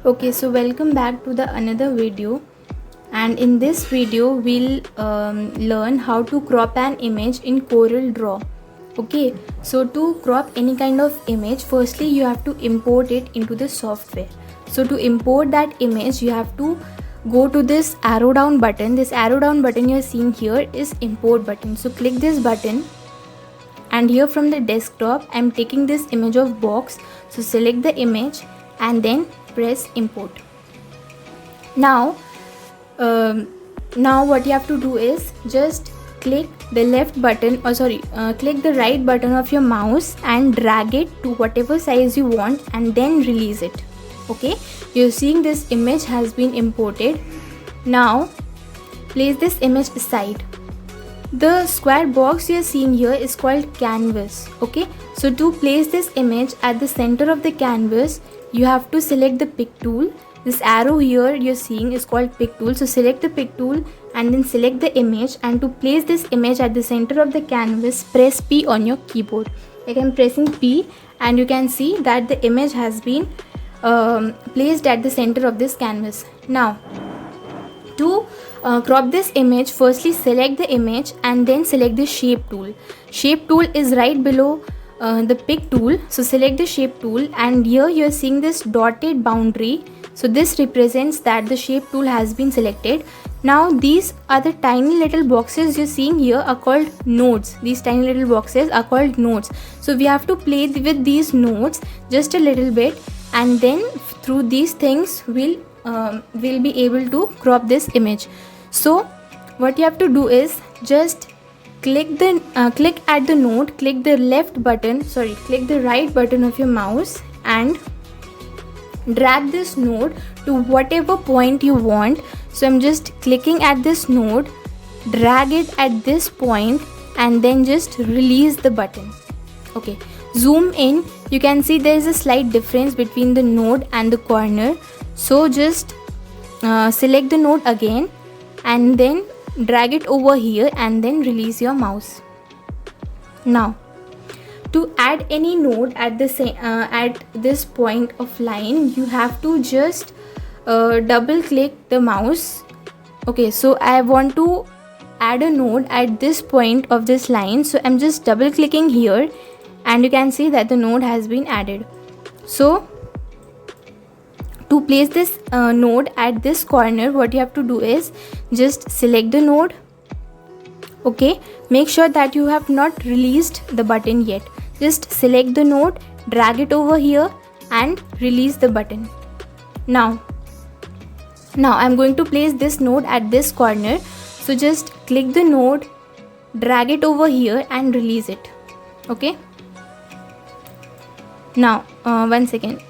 Okay, so welcome back to the another video, and in this video we'll learn how to crop an image in Corel Draw. Okay, so to crop any kind of image, firstly you have to import it into the software. So to import that image, you have to go to this arrow down button. This arrow down button you're seeing here is import button. So click this button, and here from the desktop I'm taking this image of box. So select the image and then press import. Now what you have to do is just click the left button, click the right button of your mouse and drag it to whatever size you want and then release it. Okay, you're seeing this image has been imported. Now place this image aside. The square box you're seeing here is called canvas. Okay, so to place this image at the center of the canvas, you have to select the pick tool. This arrow here you're seeing is called pick tool. So select the pick tool and then select the image, and to place this image at the center of the canvas, press P on your keyboard. Like I'm pressing P, and you can see that the image has been placed at the center of this canvas. Now to crop this image, firstly select the image and then select the shape tool. Shape tool is right below the pick tool. So select the shape tool, and here you're seeing this dotted boundary. So this represents that the shape tool has been selected. Now these are the tiny little boxes you're seeing here are called nodes. These tiny little boxes are called nodes. So we have to play with these nodes just a little bit, and then through these things we'll be able to crop this image. So what you have to do is just click at the node, click the right button of your mouse and drag this node to whatever point you want. So I'm just clicking at this node, drag it at this point and then just release the button. Okay, zoom in, you can see there is a slight difference between the node and the corner. So just select the node again and then drag it over here and then release your mouse. Now to add any node at this point of line, you have to just double click the mouse. Okay, so I want to add a node at this point of this line, so I'm just double clicking here and you can see that the node has been added. So to place this node at this corner, what you have to do is just select the node. Okay, make sure that you have not released the button yet. Just select the node, drag it over here and release the button. Now I'm going to place this node at this corner. So just click the node, drag it over here and release it. Okay, now one second,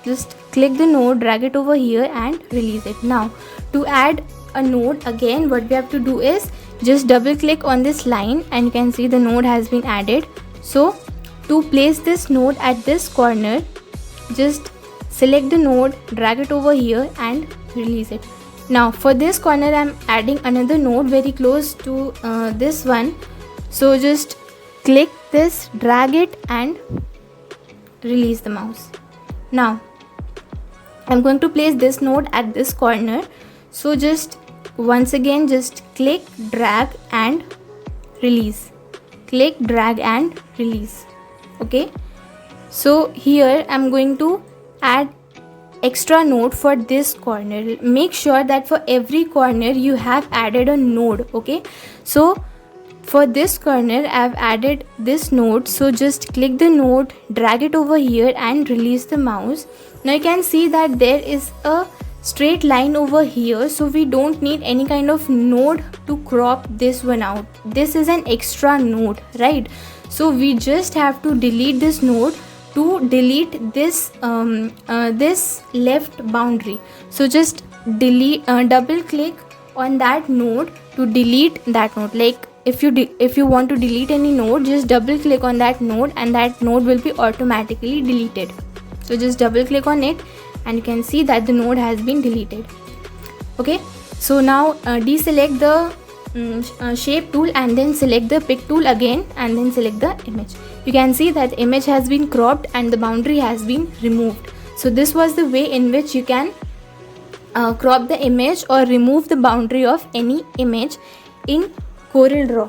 just click the node, drag it over here and release it. Now to add a node again, what we have to do is just double click on this line and you can see the node has been added. So to place this node at this corner, just select the node, drag it over here and release it. Now for this corner I'm adding another node very close to this one. So just click this, drag it and release the mouse. Now I'm going to place this node at this corner. So just once again just click, drag and release. Click, drag and release. Okay, so here I'm going to add extra node for this corner. Make sure that for every corner you have added a node. Okay, so for this corner I've added this node. So just click the node, drag it over here and release the mouse. Now you can see that there is a straight line over here, so we don't need any kind of node to crop this one out. This is an extra node, right? So we just have to delete this node to delete this this left boundary. So just double click on that node to delete that node. Like if you want to delete any node, just double click on that node and that node will be automatically deleted. So just double click on it and you can see that the node has been deleted. Okay, so now deselect the shape tool and then select the pick tool again and then select the image. You can see that the image has been cropped and the boundary has been removed. So this was the way in which you can crop the image or remove the boundary of any image in Corel Draw.